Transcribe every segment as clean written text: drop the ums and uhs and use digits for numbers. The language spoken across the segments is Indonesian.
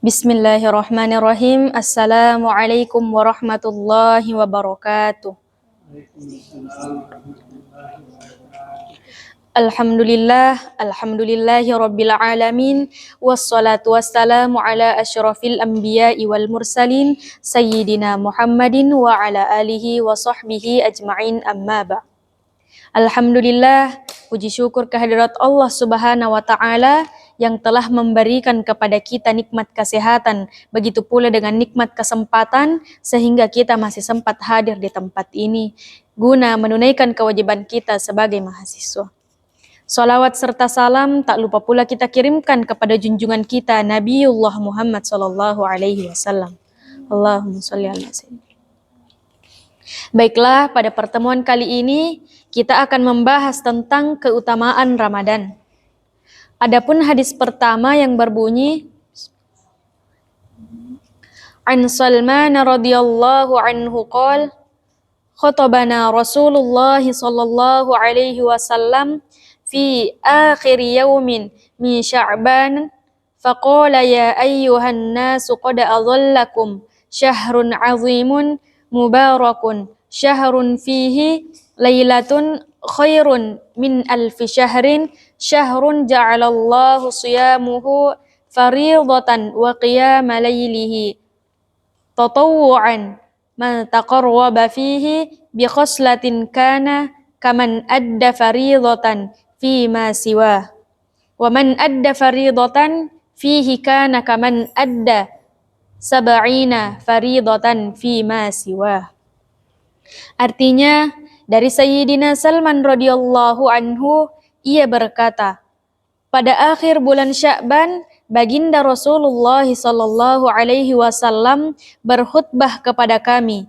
Bismillahirrahmanirrahim. Assalamualaikum warahmatullahi wabarakatuh. Alhamdulillahi rabbil alamin. Wassalatu wassalamu ala asyrafil anbiya'i wal mursalin Sayyidina Muhammadin wa ala alihi wa sahbihi ajma'in amma ba'. Alhamdulillah, puji syukur kehadirat Allah Subhanahu wa Ta'ala yang telah memberikan kepada kita nikmat kesehatan, begitu pula dengan nikmat kesempatan sehingga kita masih sempat hadir di tempat ini guna menunaikan kewajiban kita sebagai mahasiswa. Salawat serta salam tak lupa pula kita kirimkan kepada junjungan kita Nabiullah Muhammad sallallahu alaihi wasallam. Allahumma shalli ala sayyidina. Baiklah, pada pertemuan kali ini kita akan membahas tentang keutamaan Ramadan. Adapun hadis pertama yang berbunyi, An Salman radhiyallahu anhu qala, khatabana Rasulullah sallallahu alaihi wasallam fi akhir yawmin min Sya'ban faqala ya ayyuhan nasu qad adhallakum syahrun 'azimun mubarakun syahrun fihi lailatun khairun min alfi syahrin syahrun ja'alallahu siyamuhu fariidatan wa qiyama laylihi tatawwu'an man taqarraba fihi bi khaslatin kana kaman adda fariidatan fi ma siwa wa man adda fariidatan fihi kana kaman adda sab'ina fariidatan fi ma siwa. Artinya, dari Sayyidina Salman radhiyallahu anhu, ia berkata, pada akhir bulan Sya'ban, baginda Rasulullah sallallahu alaihi wasallam berkhutbah kepada kami.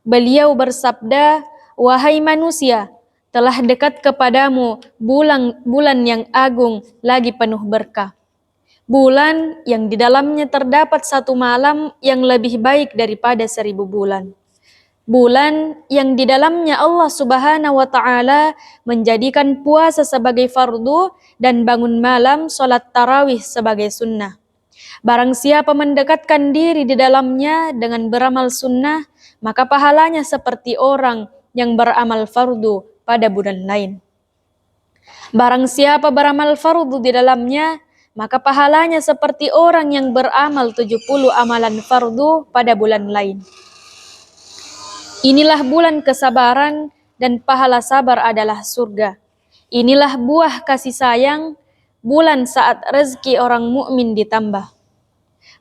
Beliau bersabda, wahai manusia, telah dekat kepadamu bulan yang agung lagi penuh berkah. Bulan yang di dalamnya terdapat satu malam yang lebih baik daripada 1000 bulan. Bulan yang di dalamnya Allah Subhanahu wa Ta'ala menjadikan puasa sebagai fardu dan bangun malam salat tarawih sebagai sunnah. Barang siapa mendekatkan diri di dalamnya dengan beramal sunnah, maka pahalanya seperti orang yang beramal fardu pada bulan lain. Barang siapa beramal fardu di dalamnya, maka pahalanya seperti orang yang beramal 70 amalan fardu pada bulan lain. Inilah bulan kesabaran dan pahala sabar adalah surga. Inilah buah kasih sayang, bulan saat rezeki orang mukmin ditambah.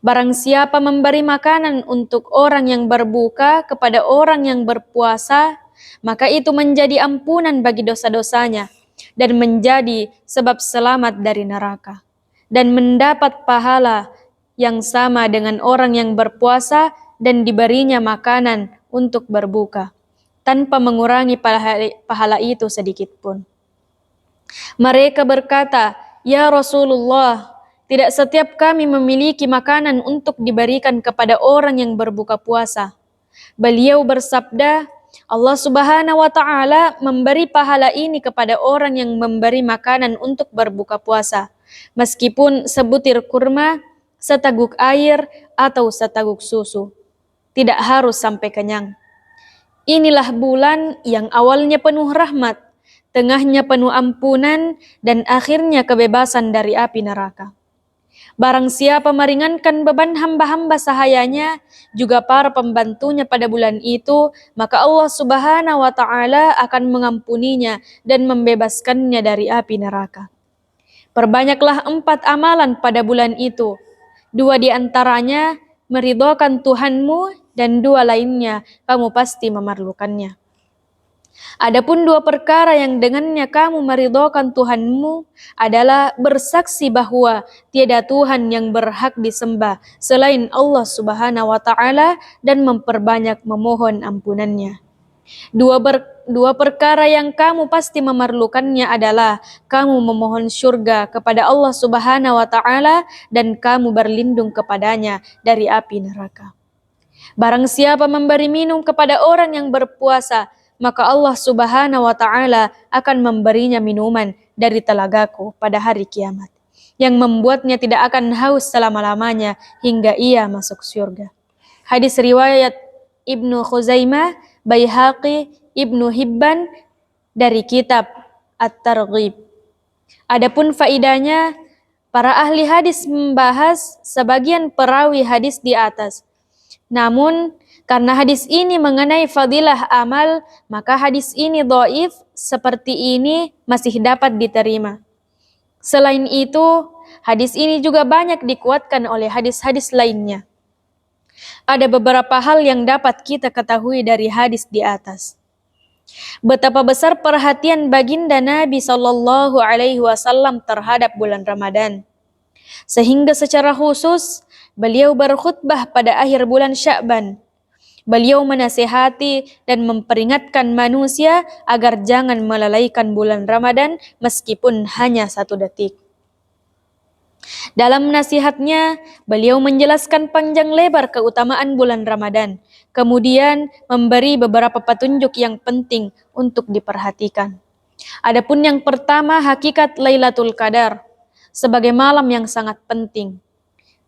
Barang siapa memberi makanan untuk orang yang berbuka kepada orang yang berpuasa, maka itu menjadi ampunan bagi dosa-dosanya dan menjadi sebab selamat dari neraka. Dan mendapat pahala yang sama dengan orang yang berpuasa dan diberinya makanan untuk berbuka, tanpa mengurangi pahala itu sedikit pun. Mereka berkata, ya Rasulullah, tidak setiap kami memiliki makanan untuk diberikan kepada orang yang berbuka puasa. Beliau bersabda, Allah Subhanahu wa Ta'ala memberi pahala ini kepada orang yang memberi makanan untuk berbuka puasa, meskipun sebutir kurma, seteguk air, atau seteguk susu. Tidak harus sampai kenyang. Inilah bulan yang awalnya penuh rahmat, tengahnya penuh ampunan, dan akhirnya kebebasan dari api neraka. Barang siapa meringankan beban hamba-hamba sahayanya, juga para pembantunya pada bulan itu, maka Allah Subhanahu wa Ta'ala akan mengampuninya dan membebaskannya dari api neraka. Perbanyaklah 4 amalan pada bulan itu. 2 di antaranya meridhokan Tuhanmu, dan 2 lainnya kamu pasti memerlukannya. Adapun 2 perkara yang dengannya kamu meridhokan Tuhanmu adalah bersaksi bahwa tiada Tuhan yang berhak disembah selain Allah Subhanahu wa Ta'ala dan memperbanyak memohon ampunannya. 2 perkara yang kamu pasti memerlukannya adalah kamu memohon syurga kepada Allah Subhanahu wa Ta'ala dan kamu berlindung kepadanya dari api neraka. Barang siapa memberi minum kepada orang yang berpuasa, maka Allah Subhanahu wa Ta'ala akan memberinya minuman dari telagaku pada hari kiamat. yang membuatnya tidak akan haus selama-lamanya hingga ia masuk surga. Hadis riwayat Ibnu Khuzaimah, Baihaqi, Ibnu Hibban dari kitab At-Targhib. Adapun faidahnya, para ahli hadis membahas sebagian perawi hadis di atas. Namun, karena hadis ini mengenai fadilah amal, maka hadis ini dhaif, seperti ini masih dapat diterima. Selain itu, hadis ini juga banyak dikuatkan oleh hadis-hadis lainnya. Ada beberapa hal yang dapat kita ketahui dari hadis di atas. Betapa besar perhatian baginda Nabi Shallallahu Alaihi Wasallam terhadap bulan Ramadan, sehingga secara khusus beliau berkhutbah pada akhir bulan Sya'ban. Beliau menasihati dan memperingatkan manusia agar jangan melalaikan bulan Ramadan meskipun hanya 1 detik. Dalam nasihatnya, beliau menjelaskan panjang lebar keutamaan bulan Ramadan, kemudian memberi beberapa petunjuk yang penting untuk diperhatikan. Adapun yang pertama, hakikat Lailatul Qadar sebagai malam yang sangat penting.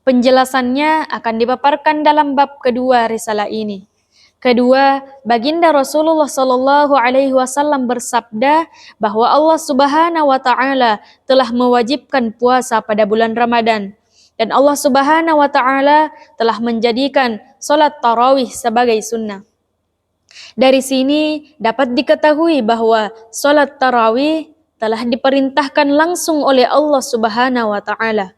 Penjelasannya akan dipaparkan dalam bab kedua risalah ini. Kedua, baginda Rasulullah Shallallahu Alaihi Wasallam bersabda bahwa Allah Subhanahu Wa Taala telah mewajibkan puasa pada bulan Ramadan, dan Allah Subhanahu Wa Taala telah menjadikan sholat tarawih sebagai sunnah. Dari sini dapat diketahui bahwa sholat tarawih telah diperintahkan langsung oleh Allah Subhanahu Wa Taala.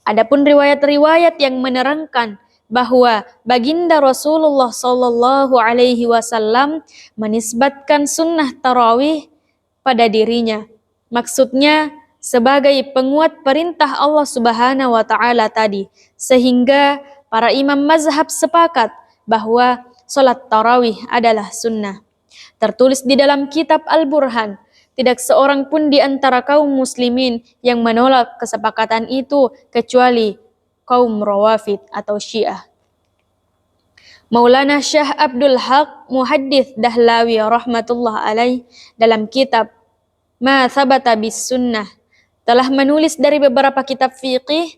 Adapun riwayat-riwayat yang menerangkan bahwa baginda Rasulullah Shallallahu Alaihi Wasallam menisbatkan sunnah tarawih pada dirinya. Maksudnya sebagai penguat perintah Allah Subhanahu Wa Taala tadi, sehingga para imam mazhab sepakat bahwa sholat tarawih adalah sunnah. Tertulis di dalam kitab Al-Burhan, tidak seorang pun di antara kaum muslimin yang menolak kesepakatan itu kecuali kaum Rawafid atau Syiah. Maulana Syekh Abdul Haq Muhaddits Dahlawi rahmatullah alaih dalam kitab Ma Thabata bis Sunnah telah menulis dari beberapa kitab fiqih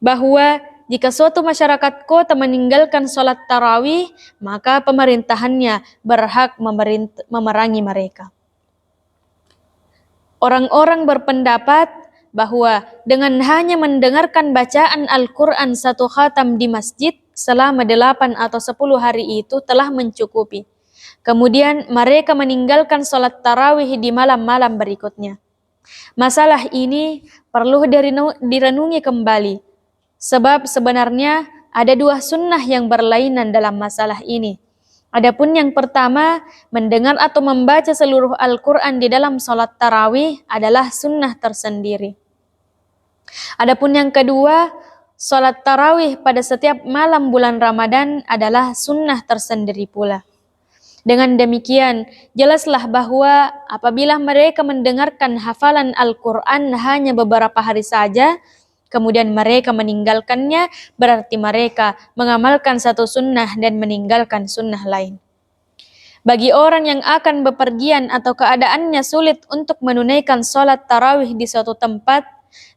bahwa jika suatu masyarakat kota meninggalkan sholat tarawih, maka pemerintahannya berhak memerangi mereka. Orang-orang berpendapat bahwa dengan hanya mendengarkan bacaan Al-Quran 1 khatam di masjid selama 8 atau 10 hari itu telah mencukupi. Kemudian mereka meninggalkan sholat tarawih di malam-malam berikutnya. Masalah ini perlu direnungi kembali, sebab sebenarnya ada 2 sunnah yang berlainan dalam masalah ini. Adapun yang pertama, mendengar atau membaca seluruh Al-Quran di dalam sholat tarawih adalah sunnah tersendiri. Adapun yang kedua, sholat tarawih pada setiap malam bulan Ramadan adalah sunnah tersendiri pula. Dengan demikian, jelaslah bahwa apabila mereka mendengarkan hafalan Al-Quran hanya beberapa hari saja, kemudian mereka meninggalkannya, berarti mereka mengamalkan satu sunnah dan meninggalkan sunnah lain. Bagi orang yang akan bepergian atau keadaannya sulit untuk menunaikan sholat tarawih di suatu tempat,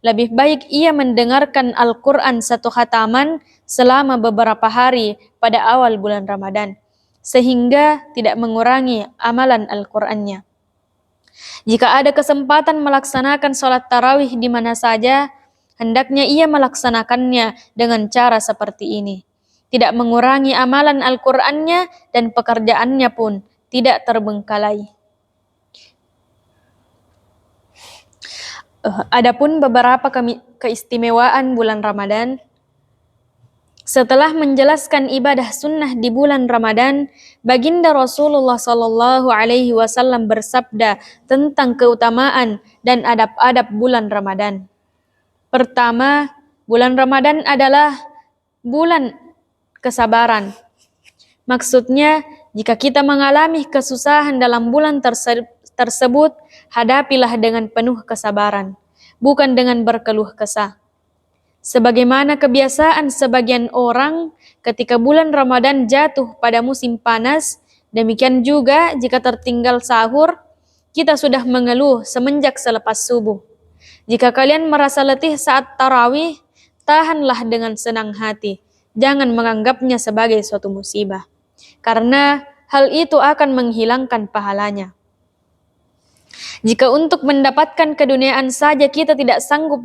lebih baik ia mendengarkan Al-Quran 1 khataman selama beberapa hari pada awal bulan Ramadan, sehingga tidak mengurangi amalan Al-Qurannya. Jika ada kesempatan melaksanakan sholat tarawih di mana saja, hendaknya ia melaksanakannya dengan cara seperti ini. Tidak mengurangi amalan Al-Qurannya dan pekerjaannya pun tidak terbengkalai. Adapun beberapa keistimewaan bulan Ramadan. Setelah menjelaskan ibadah sunnah di bulan Ramadan, baginda Rasulullah Shallallahu Alaihi Wasallam bersabda tentang keutamaan dan adab-adab bulan Ramadan. Pertama, bulan Ramadan adalah bulan kesabaran. Maksudnya, jika kita mengalami kesusahan dalam bulan tersebut, hadapilah dengan penuh kesabaran, bukan dengan berkeluh kesah. Sebagaimana kebiasaan sebagian orang ketika bulan Ramadan jatuh pada musim panas, demikian juga jika tertinggal sahur, kita sudah mengeluh semenjak selepas subuh. Jika kalian merasa letih saat tarawih, tahanlah dengan senang hati. Jangan menganggapnya sebagai suatu musibah, karena hal itu akan menghilangkan pahalanya. Jika untuk mendapatkan keduniaan saja kita sanggup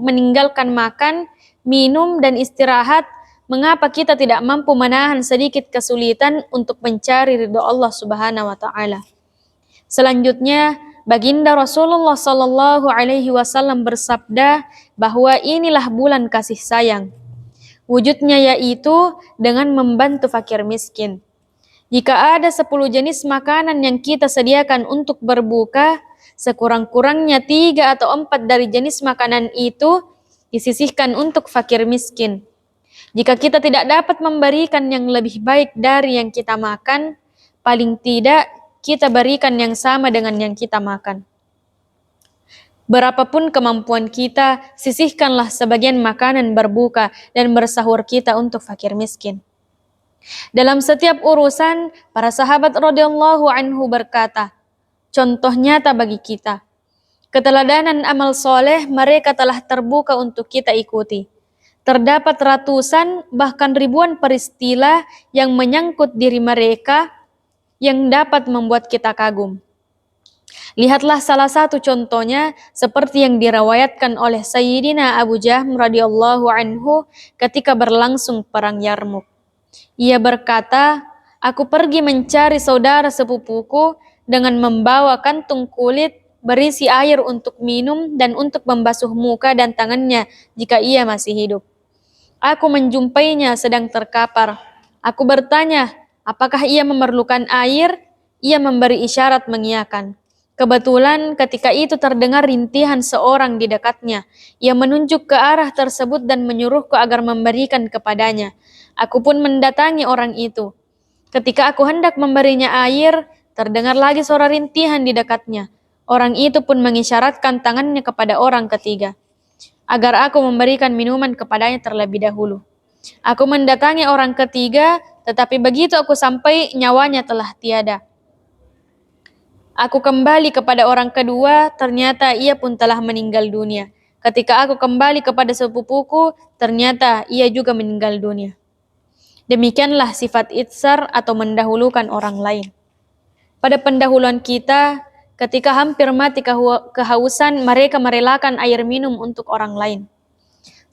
meninggalkan makan, minum, dan istirahat, mengapa kita tidak mampu menahan sedikit kesulitan untuk mencari ridho Allah Subhanahu wa taala? Selanjutnya, Baginda Rasulullah Sallallahu Alaihi Wasallam bersabda bahwa inilah bulan kasih sayang. Wujudnya yaitu dengan membantu fakir miskin. Jika ada 10 jenis makanan yang kita sediakan untuk berbuka, sekurang-kurangnya 3 atau 4 dari jenis makanan itu disisihkan untuk fakir miskin. Jika kita tidak dapat memberikan yang lebih baik dari yang kita makan, paling tidak kita berikan yang sama dengan yang kita makan. Berapapun kemampuan kita, sisihkanlah sebagian makanan berbuka dan bersahur kita untuk fakir miskin. Dalam setiap urusan, para sahabat radhiyallahu anhu berkata, contoh nyata bagi kita. Keteladanan amal soleh mereka telah terbuka untuk kita ikuti. Terdapat ratusan bahkan ribuan peristiwa yang menyangkut diri mereka yang dapat membuat kita kagum. Lihatlah salah satu contohnya seperti yang diriwayatkan oleh Sayyidina Abu Jahm radhiyallahu anhu ketika berlangsung perang Yarmuk. Ia berkata, aku pergi mencari saudara sepupuku dengan membawa kantung kulit berisi air untuk minum dan untuk membasuh muka dan tangannya jika ia masih hidup. Aku menjumpainya sedang terkapar. Aku bertanya, apakah ia memerlukan air? Ia memberi isyarat mengiyakan. Kebetulan ketika itu terdengar rintihan seorang di dekatnya. Ia menunjuk ke arah tersebut dan menyuruhku agar memberikan kepadanya. Aku pun mendatangi orang itu. Ketika aku hendak memberinya air, terdengar lagi suara rintihan di dekatnya. Orang itu pun mengisyaratkan tangannya kepada orang ketiga, agar aku memberikan minuman kepadanya terlebih dahulu. Aku mendatangi orang ketiga, tetapi begitu aku sampai, nyawanya telah tiada. Aku kembali kepada orang kedua, ternyata ia pun telah meninggal dunia. Ketika aku kembali kepada sepupuku, ternyata ia juga meninggal dunia. Demikianlah sifat itsar atau mendahulukan orang lain. Pada pendahuluan kita, ketika hampir mati kehausan, mereka merelakan air minum untuk orang lain.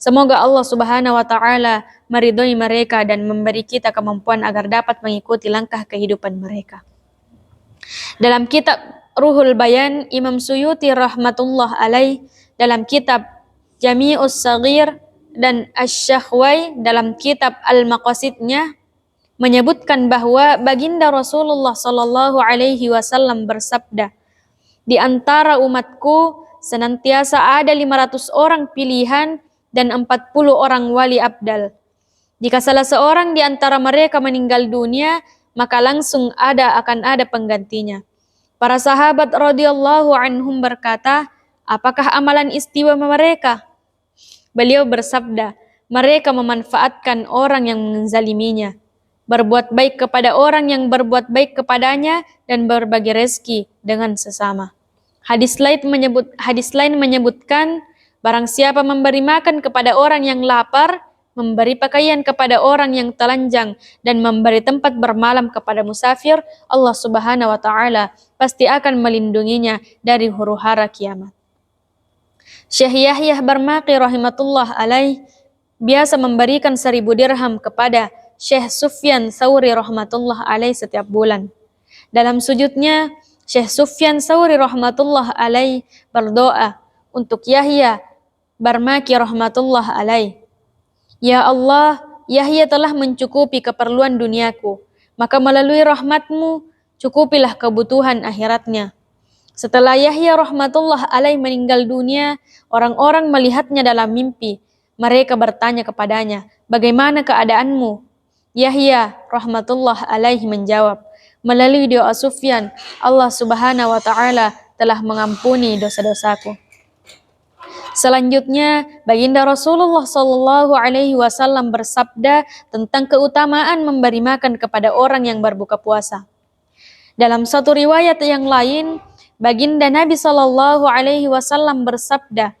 Semoga Allah Subhanahu wa taala meridhoi mereka dan memberi kita kemampuan agar dapat mengikuti langkah kehidupan mereka. Dalam kitab Ruhul Bayan, Imam Suyuti rahmatullah alaih dalam kitab Jami'us Saghir dan Asy-Syakhwai dalam kitab Al-Maqasidnya menyebutkan bahwa Baginda Rasulullah Sallallahu Alaihi Wasallam bersabda, di antara umatku senantiasa ada 500 orang pilihan dan 40 orang wali abdal. Jika salah seorang di antara mereka meninggal dunia, maka langsung akan ada penggantinya. Para sahabat radhiyallahu anhum berkata, apakah amalan istimewa mereka? Beliau bersabda, mereka memanfaatkan orang yang menzaliminya, berbuat baik kepada orang yang berbuat baik kepadanya, dan berbagi rezeki dengan sesama. Hadis lain menyebutkan, barang siapa memberi makan kepada orang yang lapar, memberi pakaian kepada orang yang telanjang, dan memberi tempat bermalam kepada musafir, Allah Subhanahu wa taala pasti akan melindunginya dari huru-hara kiamat. Syekh Yahya Barmaqi rahimahullah alaih biasa memberikan 1.000 dirham kepada Syekh Sufyan Tsauri rahmatullah alaih setiap bulan. Dalam sujudnya, Syekh Sufyan Tsauri rahmatullah alaih berdoa untuk Yahya Barmaqi rahmatullah alaih. Ya Allah, Yahya telah mencukupi keperluan duniaku, maka melalui rahmatmu, cukupilah kebutuhan akhiratnya. Setelah Yahya rahmatullah alaih meninggal dunia, orang-orang melihatnya dalam mimpi. Mereka bertanya kepadanya, bagaimana keadaanmu? Yahya rahmatullah alaih menjawab, melalui doa Sufyan, Allah Subhanahu wa taala telah mengampuni dosa-dosaku. Selanjutnya, Baginda Rasulullah Sallallahu Alaihi Wasallam bersabda tentang keutamaan memberi makan kepada orang yang berbuka puasa. Dalam satu riwayat yang lain, Baginda Nabi Shallallahu Alaihi Wasallam bersabda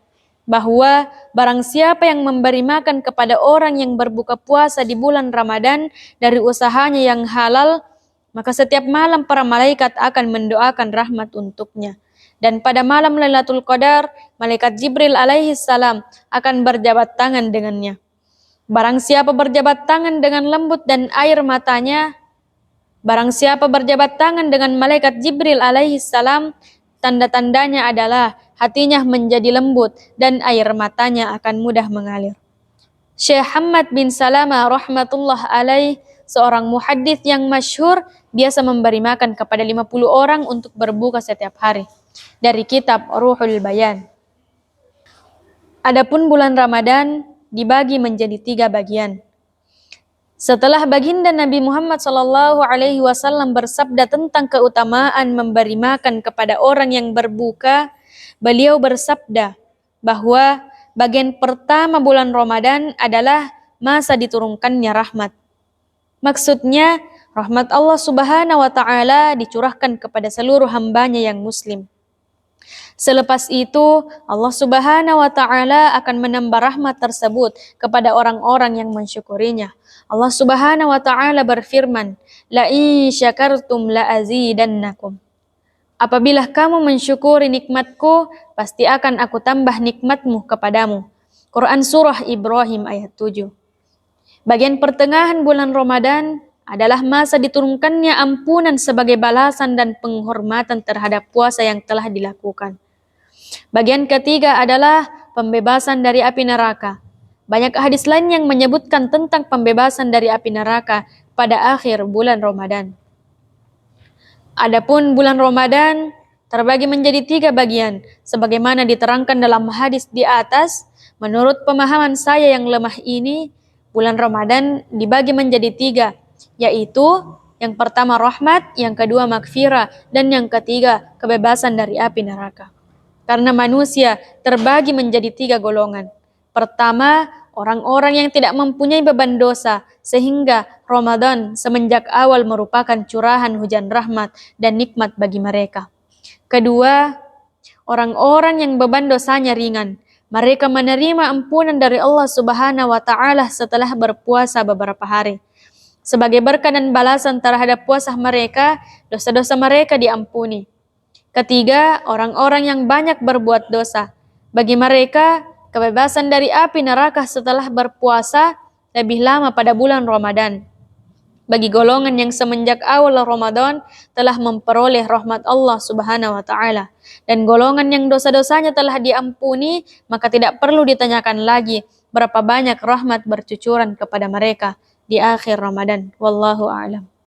bahwa barang siapa yang memberi makan kepada orang yang berbuka puasa di bulan Ramadan dari usahanya yang halal, maka setiap malam para malaikat akan mendoakan rahmat untuknya. Dan pada malam Lailatul Qadar, malaikat Jibril alaihi salam akan berjabat tangan dengannya. Barang siapa berjabat tangan dengan lembut dan air matanya, barang siapa berjabat tangan dengan malaikat Jibril alaihi salam, tanda-tandanya adalah hatinya menjadi lembut dan air matanya akan mudah mengalir. Syekh Hamad bin Salama rahmatullah alaih, seorang muhaddits yang masyhur, biasa memberi makan kepada 50 orang untuk berbuka setiap hari. Dari kitab Ruhul Bayan. Adapun bulan Ramadan dibagi menjadi 3 bagian. Setelah baginda Nabi Muhammad SAW bersabda tentang keutamaan memberi makan kepada orang yang berbuka, beliau bersabda bahwa bagian pertama bulan Ramadan adalah masa diturunkannya rahmat. Maksudnya, rahmat Allah Subhanahu wa Ta'ala dicurahkan kepada seluruh hambanya yang Muslim. Selepas itu, Allah Subhanahu wa Ta'ala akan menambah rahmat tersebut kepada orang-orang yang mensyukurinya. Allah Subhanahu wa Ta'ala berfirman, "La in syakartum la azidannakum." Apabila kamu mensyukuri nikmatku, pasti akan aku tambah nikmatmu kepadamu. Quran Surah Ibrahim ayat 7. Bagian pertengahan bulan Ramadan adalah masa diturunkannya ampunan sebagai balasan dan penghormatan terhadap puasa yang telah dilakukan. Bagian ketiga adalah pembebasan dari api neraka. Banyak hadis lain yang menyebutkan tentang pembebasan dari api neraka pada akhir bulan Ramadan. Adapun bulan Ramadan terbagi menjadi 3 bagian, sebagaimana diterangkan dalam hadis di atas. Menurut pemahaman saya yang lemah ini, bulan Ramadan dibagi menjadi 3, yaitu yang pertama rahmat, yang kedua maghfirah, dan yang ketiga kebebasan dari api neraka. Karena manusia terbagi menjadi 3 golongan. Pertama, orang-orang yang tidak mempunyai beban dosa, sehingga Ramadan semenjak awal merupakan curahan hujan rahmat dan nikmat bagi mereka. Kedua, orang-orang yang beban dosanya ringan. Mereka menerima ampunan dari Allah Subhanahu wa Ta'ala setelah berpuasa beberapa hari. Sebagai berkah dan balasan terhadap puasa mereka, dosa-dosa mereka diampuni. Ketiga, orang-orang yang banyak berbuat dosa. Bagi mereka, kebebasan dari api neraka setelah berpuasa lebih lama pada bulan Ramadan. Bagi golongan yang semenjak awal Ramadan telah memperoleh rahmat Allah Subhanahu wa Ta'ala, dan golongan yang dosa-dosanya telah diampuni, maka tidak perlu ditanyakan lagi berapa banyak rahmat bercucuran kepada mereka di akhir Ramadan. Wallahu a'lam.